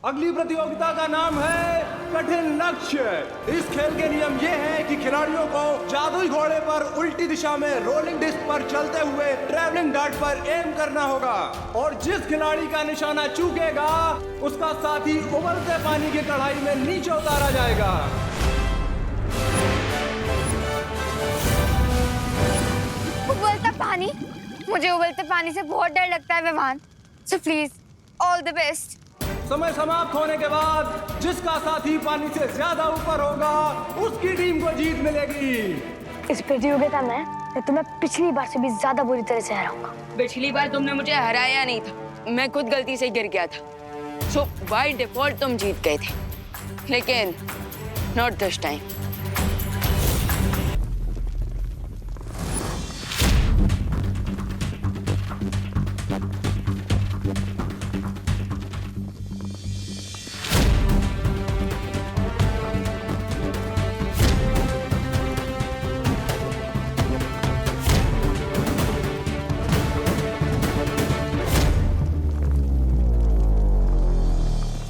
अगली प्रतियोगिता का नाम है कठिन लक्ष्य। इस खेल के नियम ये हैं कि खिलाड़ियों को जादुई घोड़े पर उल्टी दिशा में रोलिंग डिस्क पर चलते हुए ट्रैवलिंग डार्ट पर एम करना होगा और जिस खिलाड़ी का निशाना चूकेगा उसका साथी उबलते पानी की कढ़ाई में नीचे उतारा जाएगा। उबलता पानी? मुझे उबलते पानी से बहुत डर लगता है Vivaan. So please all the best. समय समाप्त होने के बाद जिसका साथी पानी से ज्यादा ऊपर होगा उसकी टीम को जीत मिलेगी। इस प्रतियोगिता में तुम्हें पिछली बार से भी ज्यादा बुरी तरह से हराऊंगा। पिछली बार तुमने मुझे हराया नहीं था, मैं खुद गलती से गिर गया था। सो बाय डिफॉल्ट तुम जीत गए थे, लेकिन नॉट दिस टाइम।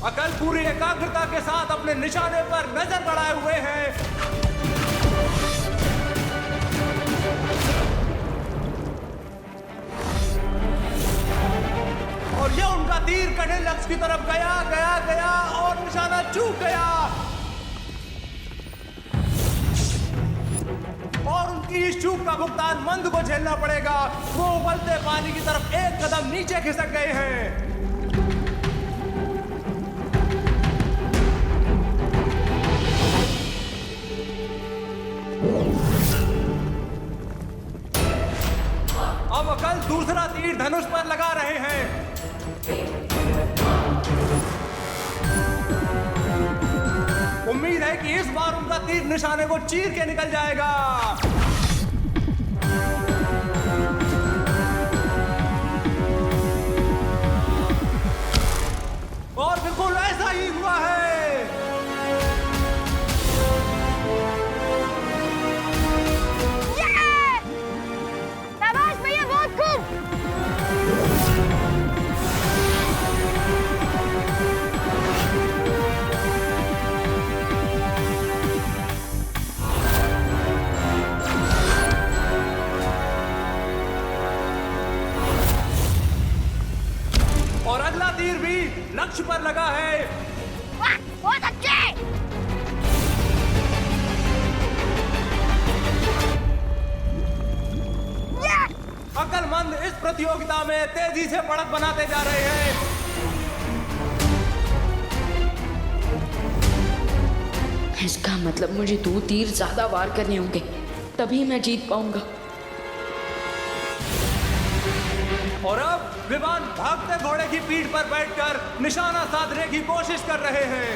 अकल पूरी एकाग्रता के साथ अपने निशाने पर नजर बढ़ाए हुए हैं। और यह उनका तीर कठिन लक्ष्य की तरफ गया गया गया और निशाना चूक गया और उनकी इस चूक का भुगतान मंद को झेलना पड़ेगा। वो उबलते पानी की तरफ एक कदम नीचे खिसक गए हैं। अब अकल दूसरा तीर धनुष पर लगा रहे हैं। उम्मीद है कि इस बार उनका तीर निशाने को चीर के निकल जाएगा। और बिल्कुल ऐसा ही हुआ है। और अगला तीर भी लक्ष्य पर लगा है। बहुत अच्छे। अकलमंद इस प्रतियोगिता में तेजी से बढ़त बनाते जा रहे हैं। इसका मतलब मुझे 2 तीर ज्यादा वार करने होंगे, तभी मैं जीत पाऊंगा। और अब विमान भागते घोड़े की पीठ पर बैठकर निशाना साधने की कोशिश कर रहे हैं।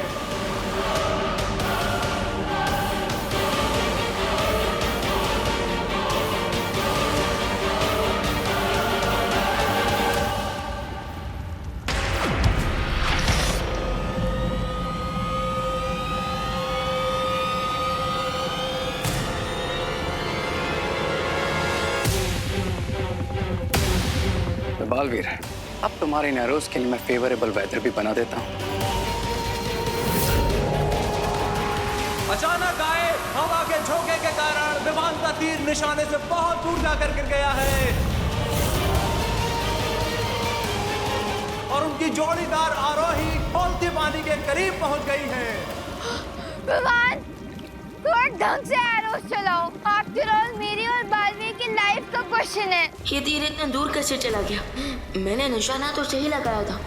बालवीर, अब तुम्हारे नैरोज के लिए मैं फेवरेबल वेदर भी बना देता हूँ। अचानक आए हवा के झोंके के कारण विमान का तीर निशाने से बहुत दूर जाकर गिर गया है और उनकी जोड़ीदार आरोही खौलते पानी के करीब पहुंच गई है। विवान, थोड़ा ढंग से एरोस चलाओ। आफ्टर ऑल मेरी और बालवीर की लाइफ का क्वेश्चन है। ये तीर इतने दूर कैसे चला गया? मैंने निशाना तो सही लगाया था।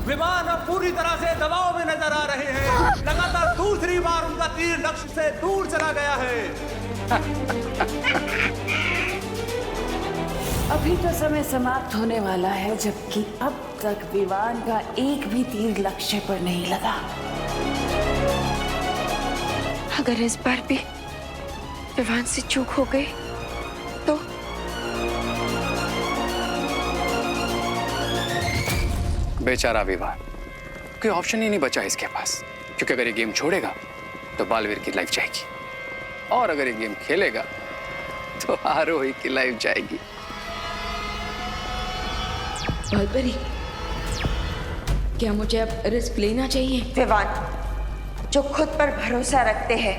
विमान अब पूरी तरह से दबाव में नजर आ रहे हैं। लगातार दूसरी बार उनका तीर लक्ष्य से दूर चला गया है। अभी तो समय समाप्त होने वाला है, जबकि अब तक विमान का एक भी तीर लक्ष्य पर नहीं लगा। अगर इस बार भी विवान से चूक हो गई तो बेचारा विवान, कोई ऑप्शन ही नहीं बचा इसके पास, क्योंकि अगर ये गेम छोड़ेगा तो बालवीर की लाइफ जाएगी, और अगर ये गेम खेलेगा तो आरोही की लाइफ जाएगी। बालपरी, क्या मुझे अब रिस्क लेना चाहिए? विवान, जो खुद पर भरोसा रखते हैं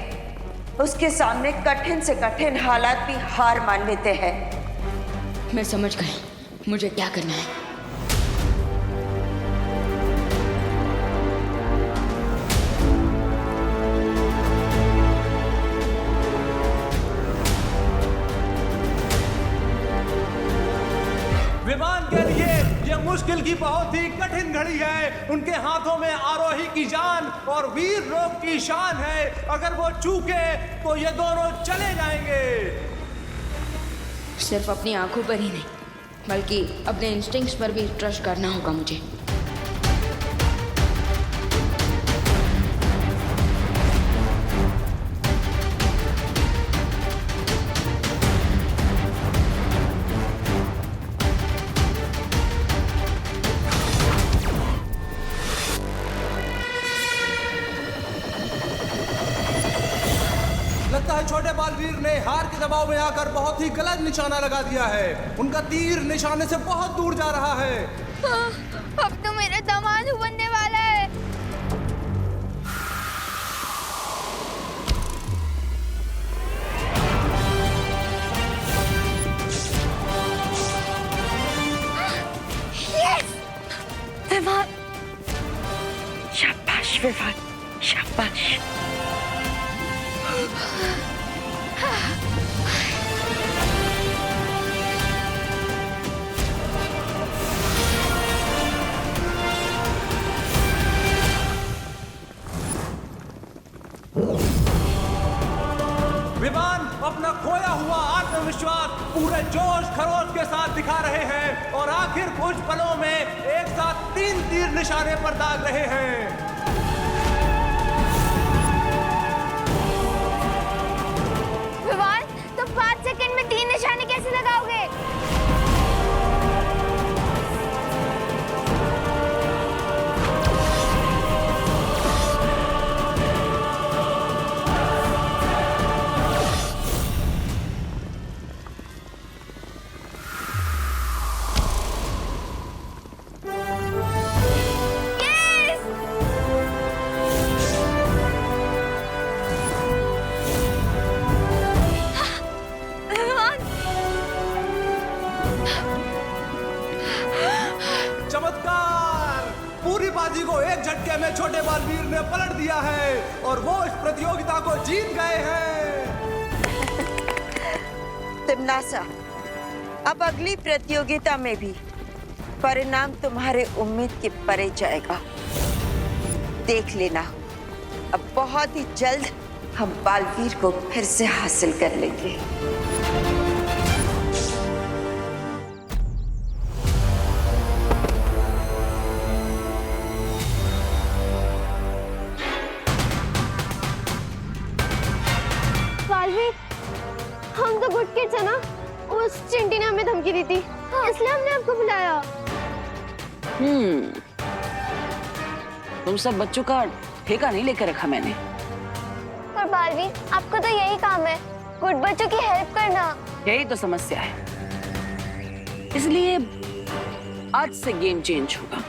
उसके सामने कठिन से कठिन हालात भी हार मान लेते हैं। मैं समझ गई मुझे क्या करना है। विमान के लिए यह मुश्किल की बहुत ही कठिन घड़ी है। उनके हाथों में आरोही की जान और वीर लोक की शान है। अगर वो चूके तो ये दोनों चले जाएंगे। सिर्फ अपनी आंखों पर ही नहीं, बल्कि अपने इंस्टिंक्ट्स पर भी ट्रस्ट करना होगा मुझे। लगता है छोटे बालवीर ने हार के दबाव में आकर बहुत ही गलत निशाना लगा दिया है। उनका तीर निशाने से बहुत दूर जा रहा है। अब तो मेरा दामाद बनने वाला है। यस! विवान, शाबाश विवान, शाबाश। विमान अपना खोया हुआ आत्मविश्वास पूरे जोश खरोश के साथ दिखा रहे हैं और आखिर कुछ पलों में एक साथ 3 तीर निशाने पर दाग रहे हैं। विवान, तुम 5 सेकंड में 3 निशाने कैसे लगाओगे? चमत्कार! पूरी बाजी को एक झटके में छोटे बालवीर ने पलट दिया है और वो इस प्रतियोगिता को जीत गए हैं। तिमनासा, अब अगली प्रतियोगिता में भी परिणाम तुम्हारे उम्मीद के परे जाएगा। देख लेना, अब बहुत ही जल्द हम बालवीर को फिर से हासिल कर लेंगे। बालवीर, हम तो गुड किड्स है ना। उस चिंटी ने हमें धमकी दी थी, इसलिए हमने आपको बुलाया। तुम सब बच्चों का ठेका नहीं लेकर रखा मैंने। पर बालवीर, आपका तो यही काम है, गुड बच्चों की हेल्प करना। यही तो समस्या है, इसलिए आज से गेम चेंज होगा।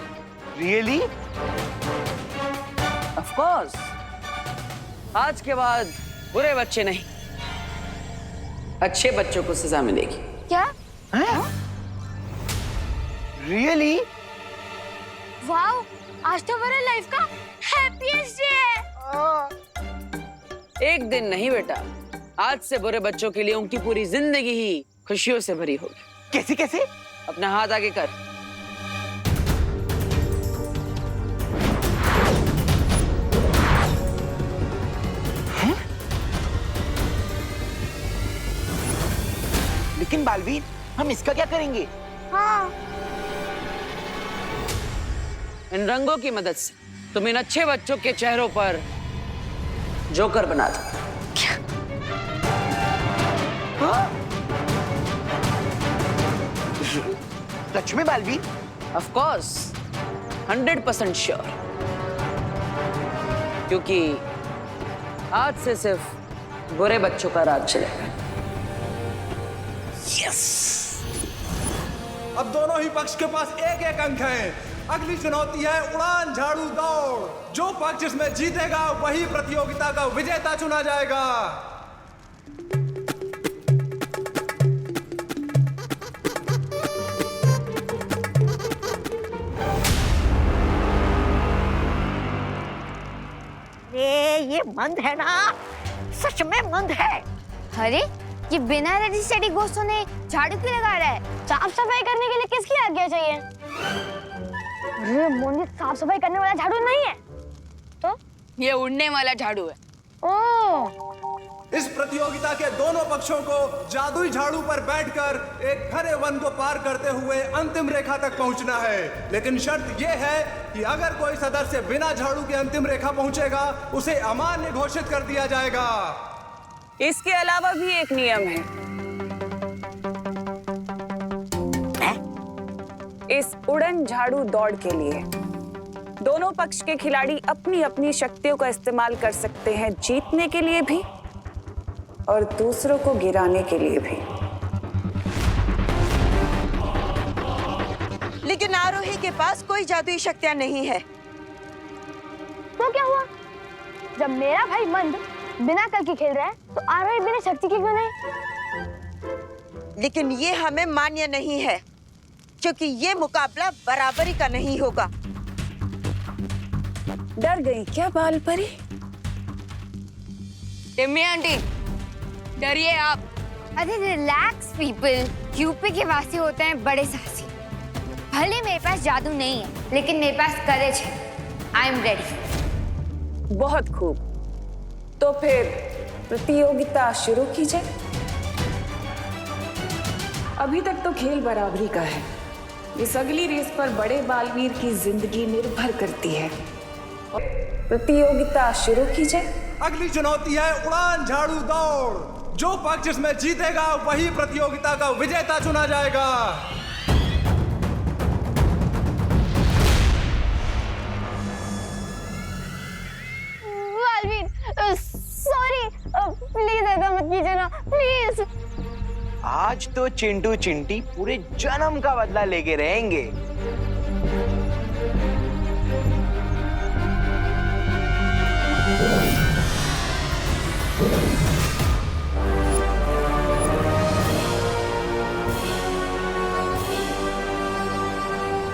रियली? ऑफ कोर्स, आज के बाद बुरे बच्चे नहीं, अच्छे बच्चों को सजा मिलेगी। क्या? रियली? वाओ, आज तो मेरे लाइफ का हैप्पीएस्ट डे है। एक दिन नहीं बेटा, आज से बुरे बच्चों के लिए उनकी पूरी जिंदगी ही खुशियों से भरी होगी। कैसे कैसे? अपना हाथ आगे कर। लेकिन बालवीर, हम इसका क्या करेंगे? हाँ, इन रंगों की मदद से तुम इन अच्छे बच्चों के चेहरों पर जोकर बना दो। सच में बालवीर? ऑफ कोर्स 100% श्योर, क्योंकि आज से सिर्फ बुरे बच्चों का राज चलेगा। अब दोनों ही पक्ष के पास एक एक अंक है। अगली चुनौती है उड़ान झाड़ू दौड़। जो पक्ष इसमें जीतेगा वही प्रतियोगिता का विजेता चुना जाएगा। ये मंद है ना, सच में मंद है। अरे ये बिना रेडी स्टेडी गोश्तों ने झाड़ू क्यों लगा रहा है? साफ सफाई करने के लिए किसकी आज्ञा चाहिए? अरे मोनी, साफ सफाई करने वाला झाड़ू नहीं है तो ये उड़ने वाला झाड़ू है। ओह, इस प्रतियोगिता के दोनों पक्षों को जादुई झाड़ू पर बैठकर एक घने वन को पार करते हुए अंतिम रेखा तक पहुंचना है। लेकिन शर्त यह है कि अगर कोई सदस्य बिना झाड़ू के अंतिम रेखा पहुंचेगा उसे अमान्य घोषित कर दिया जाएगा। इसके अलावा भी एक नियम है। इस उड़न झाड़ू दौड़ के लिए दोनों पक्ष के खिलाड़ी अपनी अपनी शक्तियों का इस्तेमाल कर सकते हैं, जीतने के लिए भी और दूसरों को गिराने के लिए भी। लेकिन आरोही के पास कोई जादुई शक्तियां नहीं है। तो क्या हुआ? जब मेरा भाई मंद बिना कल की खेल रहा है तो आरोही बिना शक्ति की क्यों नहीं? लेकिन ये हमें मान्य नहीं है, क्योंकि ये मुकाबला बराबरी का नहीं होगा। डर गई क्या बाल परी? टिम्मी आंटी, डरिए आप। अरे रिलैक्स पीपल, यूपी के वासी होते हैं बड़े साहसी। भले मेरे पास जादू नहीं है, लेकिन मेरे पास करेज है। I am ready. बहुत खूब, तो फिर प्रतियोगिता शुरू कीजिए। अभी तक तो खेल बराबरी का है। इस अगली रेस पर बड़े बालवीर की जिंदगी निर्भर करती है। प्रतियोगिता शुरू कीजिए। अगली चुनौती है उड़ान झाड़ू दौड़। जो पक्ष इसमें जीतेगा वही प्रतियोगिता का विजेता चुना जाएगा। बालवीर, सॉरी, प्लीज ऐसा मत कीजिए ना, प्लीज। आज तो चिंटू चिंटी पूरे जन्म का बदला लेके रहेंगे।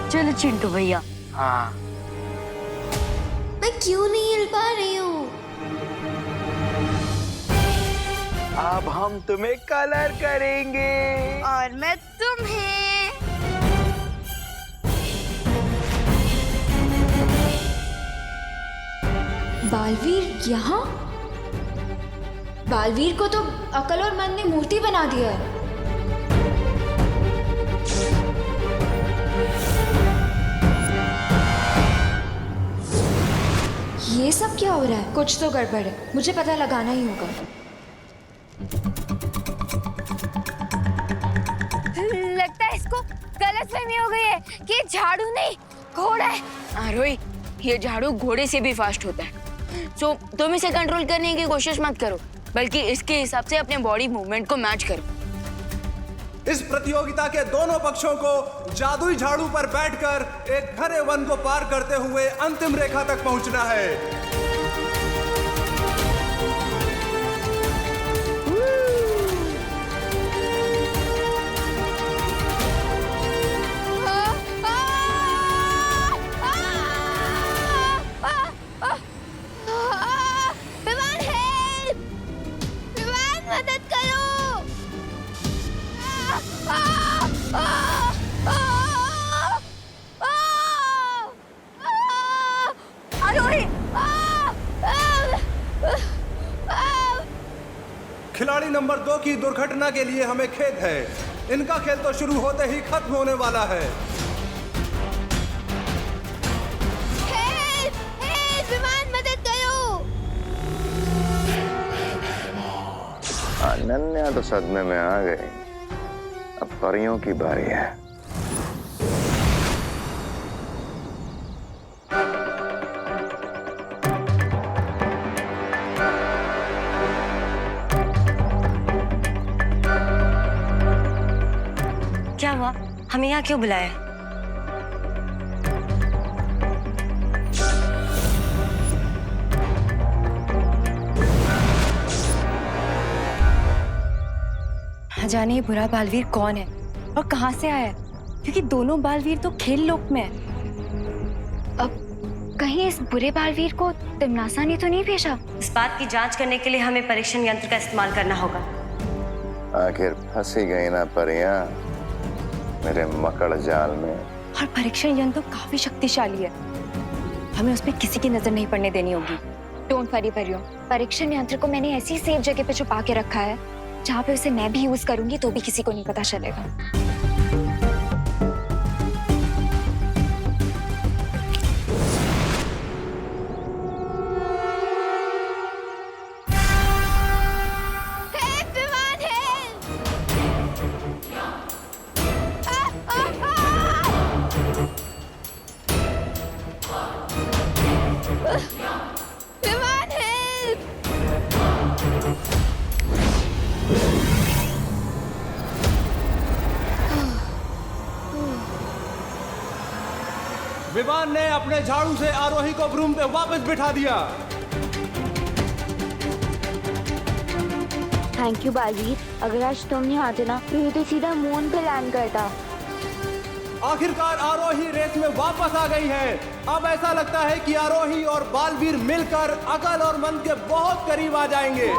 चलो चिंटू भैया। हाँ, मैं क्यों नहीं हिल पा रही हूँ? अब हम तुम्हें कलर करेंगे। और मैं तुम्हें। बालवीर यहाँ? बालवीर को तो अकल और मन ने मूर्ति बना दिया है। ये सब क्या हो रहा है? कुछ तो गड़बड़ है, मुझे पता लगाना ही होगा। लगता है इसको गलतफहमी हो गई है कि ये झाड़ू नहीं घोड़ा है। आरोही, ये झाड़ू घोड़े से भी फास्ट होता है। सो तुम इसे कंट्रोल करने की कोशिश मत करो, बल्कि इसके हिसाब से अपने बॉडी मूवमेंट को मैच करो। इस प्रतियोगिता के दोनों पक्षों को जादुई झाड़ू पर बैठकर एक घने वन को पार करते हुए अंतिम रेखा तक पहुंचना है। विमान हेल्प! विमान मदद करो! खिलाड़ी नंबर 2 की दुर्घटना के लिए हमें खेद है। इनका खेल तो शुरू होते ही खत्म होने वाला है। हेल्प! विमान मदद करो! नन्या तो सदमे में आ गए, अब परियों की बारी है। क्या हुआ? हमें यहाँ क्यों बुलाया? जाने ये बुरा बालवीर कौन है और कहां से आया है, क्योंकि दोनों बालवीर तो खेल लोक में है। अब कहीं इस बुरे बालवीर को तिमनासा ने तो नहीं भेजा? इस बात की जांच करने के लिए हमें परीक्षण यंत्र का इस्तेमाल करना होगा। आखिर फंसी गई ना परियां मेरे मकड़ जाल में। और परीक्षण यंत्र तो काफी शक्तिशाली है, हमें उस पर किसी की नजर नहीं पड़ने देनी होगी। डोंट वरी परियों, परीक्षण यंत्र को मैंने ऐसी सेफ जगह पे छुपा के रखा है जहाँ पे उसे मैं भी यूज करूंगी तो भी किसी को नहीं पता चलेगा। विमान ने अपने झाड़ू से आरोही को ब्रूम पे वापस बिठा दिया। थैंक यू बालवीर, अगर आज तुम नहीं आते ना तो ये तो सीधा मून पे लैंड करता। आखिरकार आरोही रेस में वापस आ गई है। अब ऐसा लगता है कि आरोही और बालवीर मिलकर अकल और मन के बहुत करीब आ जाएंगे।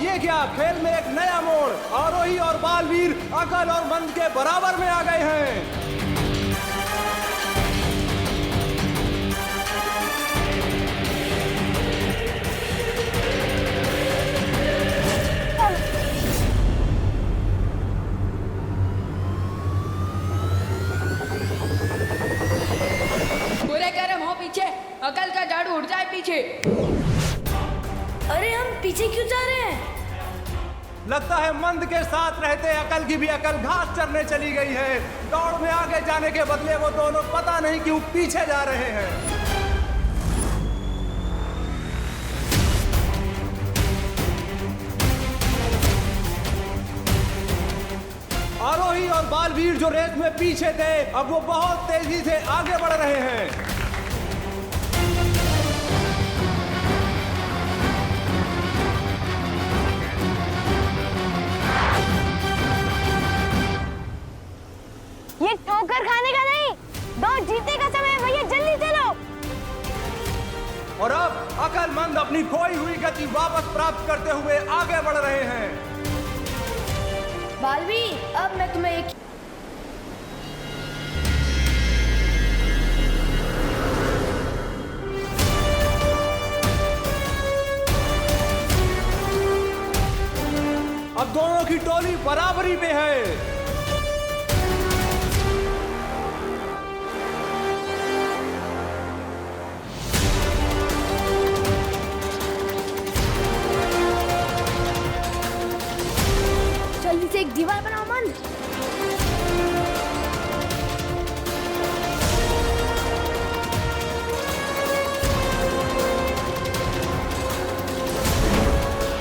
ये क्या, खेल में एक नया मोड़। आरोही और बालवीर अकल और मन के बराबर में आ गए हैं। बुरे कर्म हो पीछे, अकल का झाड़ू उड़ जाए पीछे। अरे हम पीछे क्यों जा रहे हैं? लगता है मंद के साथ रहते अकल की भी अकल घास चरने चली गई है। दौड़ में आगे जाने के बदले वो दोनों पता नहीं क्यों पीछे जा रहे हैं। आरोही और बालवीर जो रेस में पीछे थे, अब वो बहुत तेजी से आगे बढ़ रहे हैं। ये ठोकर खाने का नहीं, दौड़ जीतने का समय है भैया, जल्दी चलो। और अब अकलमंद अपनी खोई हुई गति वापस प्राप्त करते हुए आगे बढ़ रहे हैं। बालवीर, अब मैं तुम्हें एक अब दोनों की टोली बराबरी पे है। जल्दी से एक दीवार बनाओ मंद।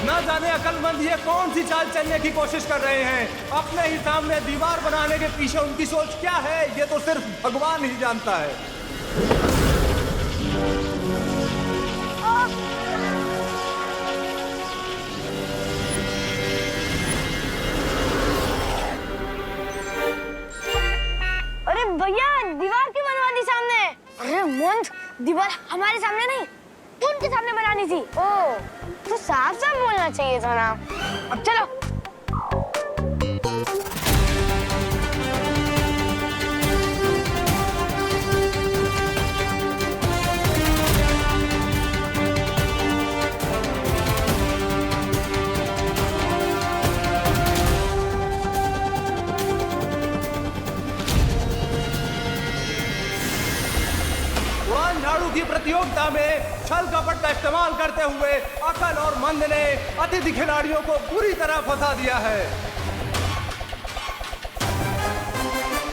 न जाने अकलमंद ये कौन सी चाल चलने की कोशिश कर रहे हैं। अपने ही सामने दीवार बनाने के पीछे उनकी सोच क्या है, ये तो सिर्फ भगवान ही जानता है। अरे भैया, दीवार क्यों बनवा दी सामने? अरे मंद, दीवार हमारे सामने नहीं, उनके सामने बनानी थी। ओ, तो साफ साफ बोलना चाहिए था ना। अब चलो। उड़ान झाड़ू की प्रतियोगिता में छल कपट का इस्तेमाल करते हुए अकल और मंद ने अतिथि खिलाड़ियों को पूरी तरह फंसा दिया है।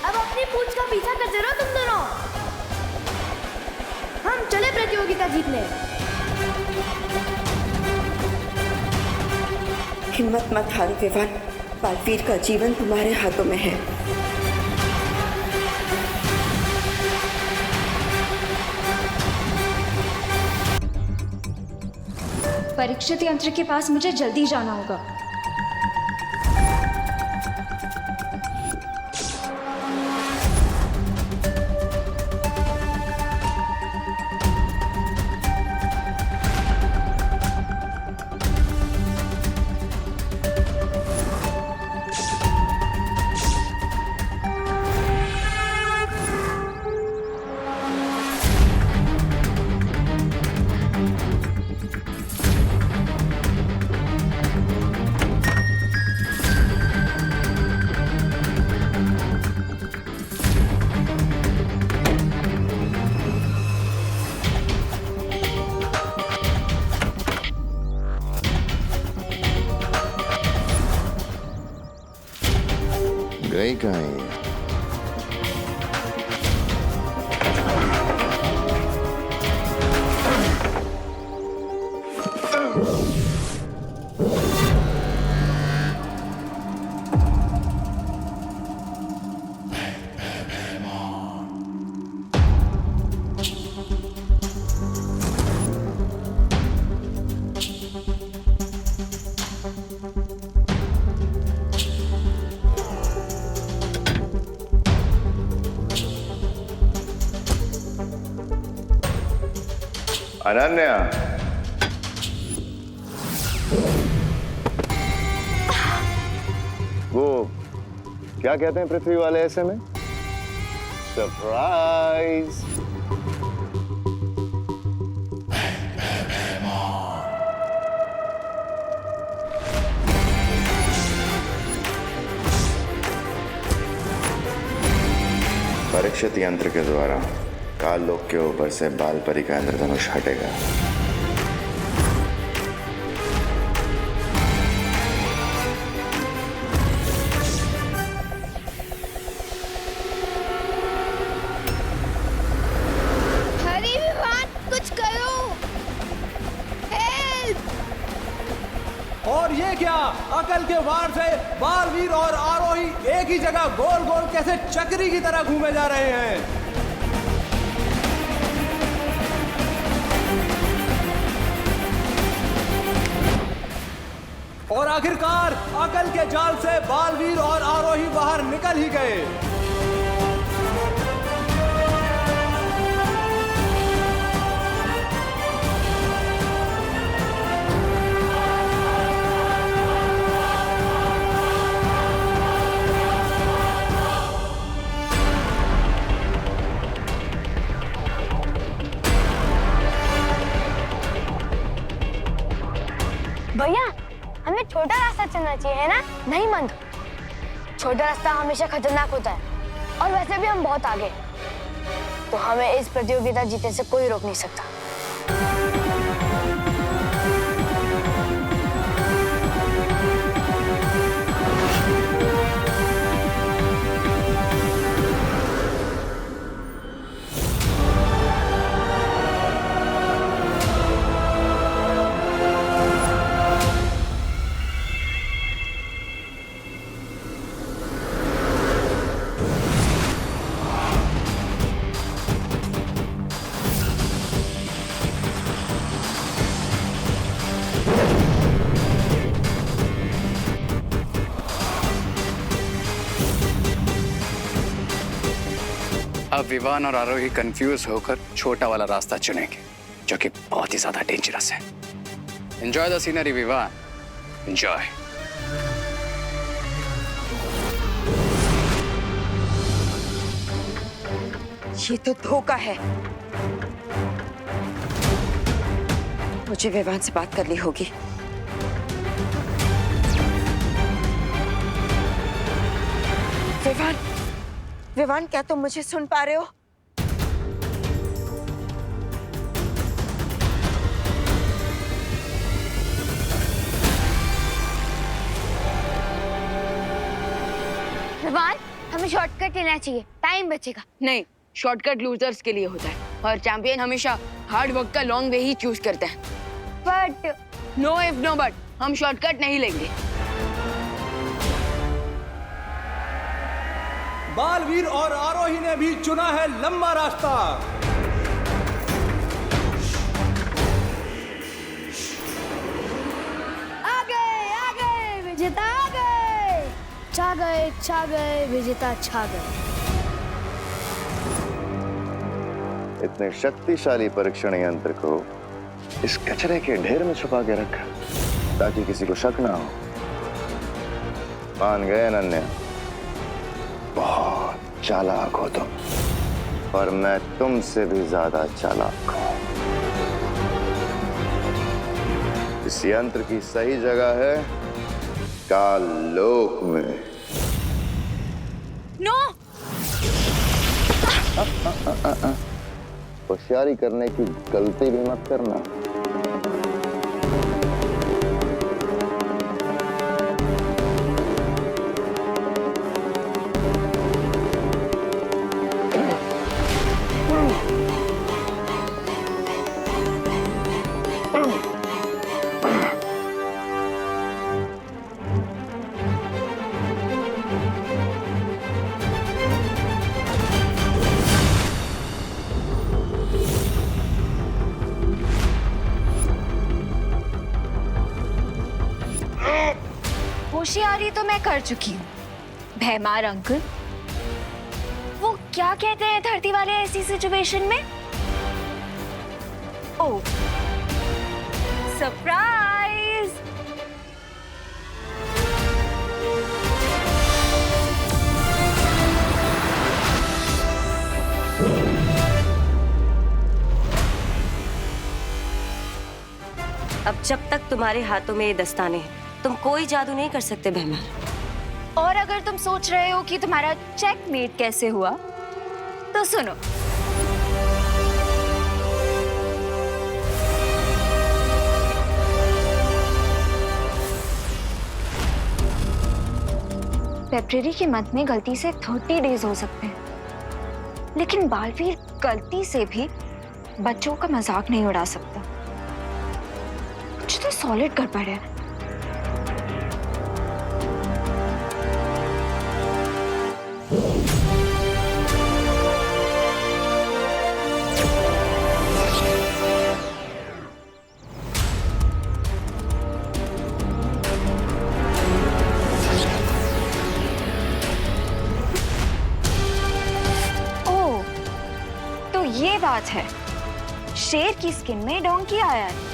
अब अपनी पूंछ का पीछा करते रहो तुम दोनों। हम चले प्रतियोगिता जीतने। हिम्मत मत हारो विवान, बालवीर का जीवन तुम्हारे हाथों में है। परीक्षित यंत्र के पास मुझे जल्दी जाना होगा। गई कहाँ है? अनन्या, वो क्या कहते हैं पृथ्वी वाले ऐसे में? सरप्राइज। परीक्षित यंत्र के द्वारा काल लोक के ऊपर से बाल परी का इंद्रधनुष हटेगा। हरी विवान, कुछ करो। हेल्प! और ये क्या, अकल के वार से बालवीर और आरोही एक ही जगह गोल गोल कैसे चक्री की तरह घूमे जा रहे हैं। और आखिरकार अकल के जाल से बालवीर और आरोही बाहर निकल ही गए। भैया, हमें छोटा रास्ता चलना चाहिए, है ना? नहीं मंद, छोटा रास्ता हमेशा खतरनाक होता है और वैसे भी हम बहुत आगे, तो हमें इस प्रतियोगिता जीतने से कोई रोक नहीं सकता। अब विवान और आरोही कंफ्यूज होकर छोटा वाला रास्ता चुनेंगे, जो कि बहुत ही ज्यादा डेंजरस है। Enjoy the scenery Vivaan, enjoy. ये तो धोखा है। मुझे विवान से बात करनी होगी। विवान, विवान, क्या तुम मुझे सुन पा रहे हो? विवान, हमें शॉर्टकट लेना चाहिए, टाइम बचेगा। नहीं, शॉर्टकट लूजर्स के लिए होता है और चैंपियन हमेशा हार्ड वर्क का लॉन्ग वे ही चूज करते हैं। But no if no but, हम शॉर्टकट नहीं लेंगे। बालवीर और आरोही ने भी चुना है लंबा रास्ता। आगे विजेता आगे, छा गए विजेता, छा गए। इतने शक्तिशाली परीक्षण यंत्र को इस कचरे के ढेर में छुपा के रखा ताकि किसी को शक ना हो। मान गए अनन्या, बहुत चालाक हो तुम, पर मैं तुमसे भी ज्यादा चालाक हूं। इस यंत्र की सही जगह है काल लोक में। नो! होशियारी करने की गलती भी मत करना। होशियारी तो मैं कर चुकी हूँ भैमार अंकल। वो क्या कहते हैं धरती वाले ऐसी सिचुएशन में? ओह, सरप्राइज! अब जब तक तुम्हारे हाथों में ये दस्ताने हैं, तुम कोई जादू नहीं कर सकते भैमार। और अगर तुम सोच रहे हो कि तुम्हारा चेकमेट कैसे हुआ, तो सुनो। फेब्रुअरी के मंथ में गलती से 30 डेज हो सकते हैं, लेकिन बालवीर गलती से भी बच्चों का मजाक नहीं उड़ा सकता। कुछ तो सॉलिड गड़बड़ है। ओह, तो ये बात है, शेर की स्किन में डोंकी आया है।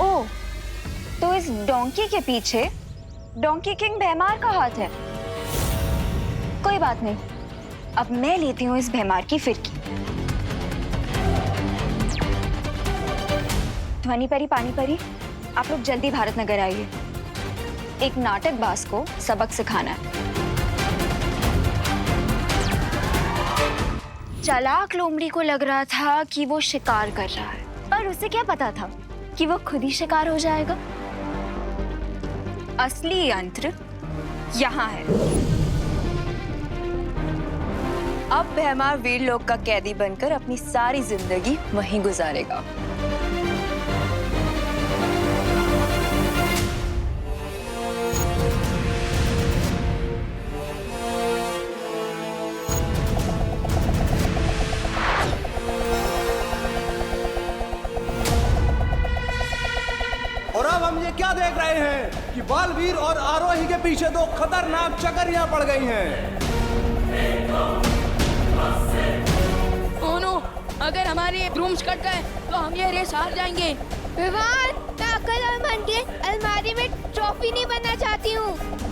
ओह, तो इस डोंकी के पीछे डोंकी किंग भैमार का हाथ है। कोई बात नहीं, अब मैं लेती हूँ इस भैमार की फिरकी। ध्वनि परी, पानी परी, आप लोग जल्दी भारत नगर आइए। एक नाटकबाज को सबक सिखाना है। चालाक लोमड़ी को लग रहा था कि वो शिकार कर रहा है, पर उसे क्या पता था कि वो खुद ही शिकार हो जाएगा। असली यंत्र यहाँ है। अब भैमार वीर लोक का कैदी बनकर अपनी सारी जिंदगी वहीं गुजारेगा। और अब हम ये क्या देख रहे हैं कि बालवीर और आरोही के पीछे दो खतरनाक चकरियां पड़ गई हैं। ओह नो, अगर हमारे ब्रूम्स कट गए तो हम ये रेस हार जाएंगे। विवान, मैं अकल और मन के अलमारी में ट्रॉफी नहीं बनना चाहती हूँ।